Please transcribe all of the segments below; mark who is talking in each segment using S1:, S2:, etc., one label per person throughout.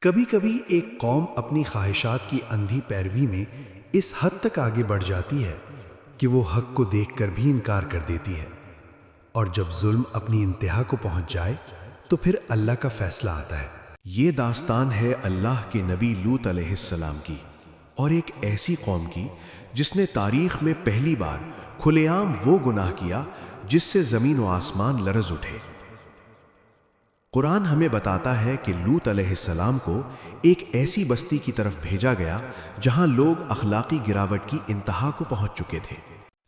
S1: کبھی کبھی ایک قوم اپنی خواہشات کی اندھی پیروی میں اس حد تک آگے بڑھ جاتی ہے کہ وہ حق کو دیکھ کر بھی انکار کر دیتی ہے، اور جب ظلم اپنی انتہا کو پہنچ جائے تو پھر اللہ کا فیصلہ آتا ہے۔
S2: یہ داستان ہے اللہ کے نبی لوط علیہ السلام کی، اور ایک ایسی قوم کی جس نے تاریخ میں پہلی بار کھلے عام وہ گناہ کیا جس سے زمین و آسمان لرز اٹھے۔ قرآن ہمیں بتاتا ہے کہ لوط علیہ السلام کو ایک ایسی بستی کی طرف بھیجا گیا جہاں لوگ اخلاقی گراوٹ کی انتہا کو پہنچ چکے تھے۔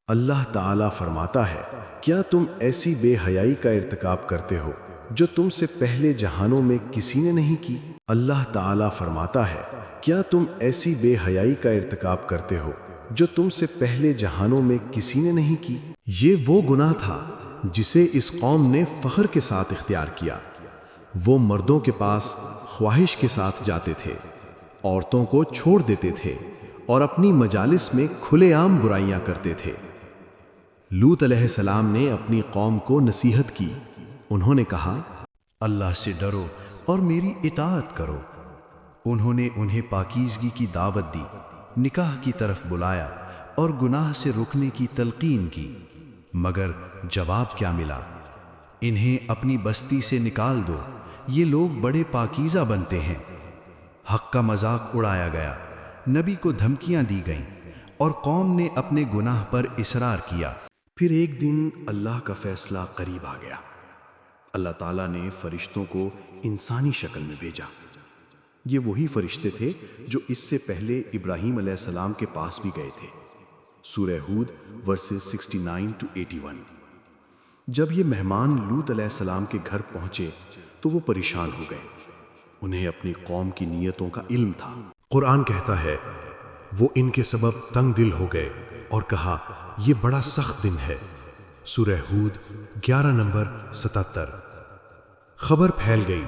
S3: اللہ تعالیٰ فرماتا ہے، کیا تم ایسی بے حیائی کا ارتکاب کرتے ہو جو تم سے پہلے جہانوں میں کسی نے نہیں کی؟ اللہ تعالیٰ فرماتا ہے، کیا تم ایسی بے حیائی کا ارتکاب کرتے ہو جو تم سے پہلے جہانوں میں کسی نے نہیں کی؟
S1: یہ وہ گناہ تھا جسے اس قوم نے فخر کے ساتھ اختیار کیا۔ وہ مردوں کے پاس خواہش کے ساتھ جاتے تھے، عورتوں کو چھوڑ دیتے تھے اور اپنی مجالس میں کھلے عام برائیاں کرتے تھے۔ لوط علیہ السلام نے اپنی قوم کو نصیحت کی۔ انہوں نے کہا،
S4: اللہ سے ڈرو اور میری اطاعت کرو۔ انہوں نے انہیں پاکیزگی کی دعوت دی، نکاح کی طرف بلایا اور گناہ سے رکنے کی تلقین کی، مگر جواب کیا ملا؟ انہیں اپنی بستی سے نکال دو، یہ لوگ بڑے پاکیزہ بنتے ہیں۔ حق کا مذاق اڑایا گیا، نبی کو دھمکیاں دی گئیں اور قوم نے اپنے گناہ پر اصرار کیا۔
S2: پھر ایک دن اللہ کا فیصلہ قریب آ گیا۔ اللہ تعالیٰ نے فرشتوں کو انسانی شکل میں بھیجا۔ یہ وہی فرشتے تھے جو اس سے پہلے ابراہیم علیہ السلام کے پاس بھی گئے تھے۔ سورہ ہود ورسز 69-81۔ جب یہ مہمان لوط علیہ السلام کے گھر پہنچے تو وہ پریشان ہو گئے۔ انہیں اپنی قوم کی نیتوں کا علم تھا۔
S3: قرآن کہتا ہے، وہ ان کے سبب تنگ دل ہو گئے اور کہا، یہ بڑا سخت دن ہے۔ سورہ ہود 11 نمبر 77۔ خبر پھیل گئی،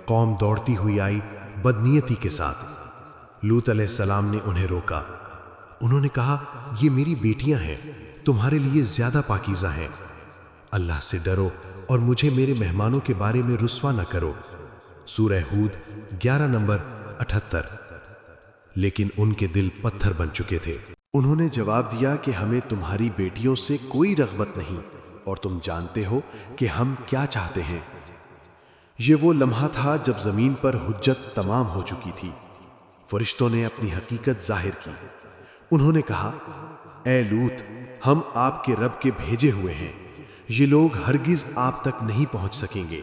S3: قوم دوڑتی ہوئی آئی بدنیتی کے ساتھ۔ لوط علیہ السلام نے انہیں روکا۔ انہوں نے کہا، یہ میری بیٹیاں ہیں، تمہارے لیے زیادہ پاکیزہ ہیں۔ اللہ سے ڈرو اور مجھے میرے مہمانوں کے بارے میں رسوا نہ کرو۔ سورہ ہود 11 نمبر 78۔ لیکن ان کے دل پتھر بن چکے تھے۔
S2: انہوں نے جواب دیا کہ ہمیں تمہاری بیٹیوں سے کوئی رغبت نہیں، اور تم جانتے ہو کہ ہم کیا چاہتے ہیں۔ یہ وہ لمحہ تھا جب زمین پر حجت تمام ہو چکی تھی۔ فرشتوں نے اپنی حقیقت ظاہر کی۔ انہوں نے کہا، اے لوط، ہم آپ کے رب کے بھیجے ہوئے ہیں، یہ لوگ ہرگز آپ تک نہیں پہنچ سکیں گے۔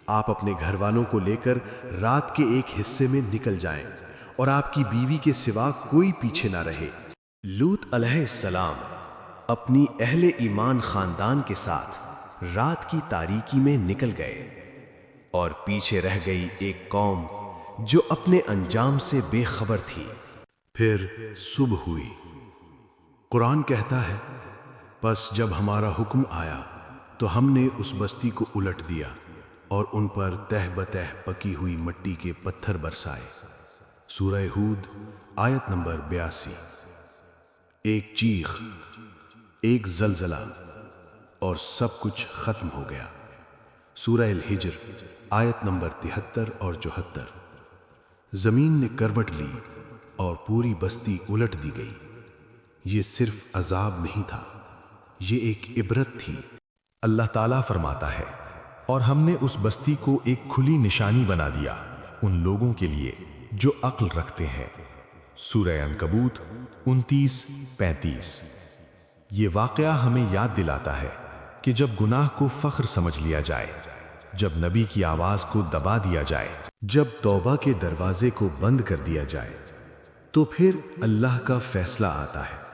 S2: آپ اپنے گھر والوں کو لے کر رات کے ایک حصے میں نکل جائیں، اور آپ کی بیوی کے سوا کوئی پیچھے نہ رہے۔ لوط علیہ السلام اپنی اہل ایمان خاندان کے ساتھ رات کی تاریکی میں نکل گئے، اور پیچھے رہ گئی ایک قوم جو اپنے انجام سے بے خبر تھی۔
S3: پھر صبح ہوئی۔ قرآن کہتا ہے، پس جب ہمارا حکم آیا تو ہم نے اس بستی کو الٹ دیا اور ان پر تہ بتہ پکی ہوئی مٹی کے پتھر برسائے۔ سورہ ہود آیت نمبر 82۔ ایک چیخ، ایک زلزلہ، اور سب کچھ ختم ہو گیا۔ سورہ الحجر آیت نمبر 73 اور 74۔ زمین نے کروٹ لی اور پوری بستی الٹ دی گئی۔ یہ صرف عذاب نہیں تھا، یہ ایک عبرت تھی۔
S5: اللہ تعالیٰ فرماتا ہے، اور ہم نے اس بستی کو ایک کھلی نشانی بنا دیا ان لوگوں کے لیے جو عقل رکھتے ہیں۔ سورہ عنکبوت 29-35۔ یہ واقعہ ہمیں یاد دلاتا ہے کہ جب گناہ کو فخر سمجھ لیا جائے، جب نبی کی آواز کو دبا دیا جائے،
S2: جب توبہ کے دروازے کو بند کر دیا جائے، تو پھر اللہ کا فیصلہ آتا ہے۔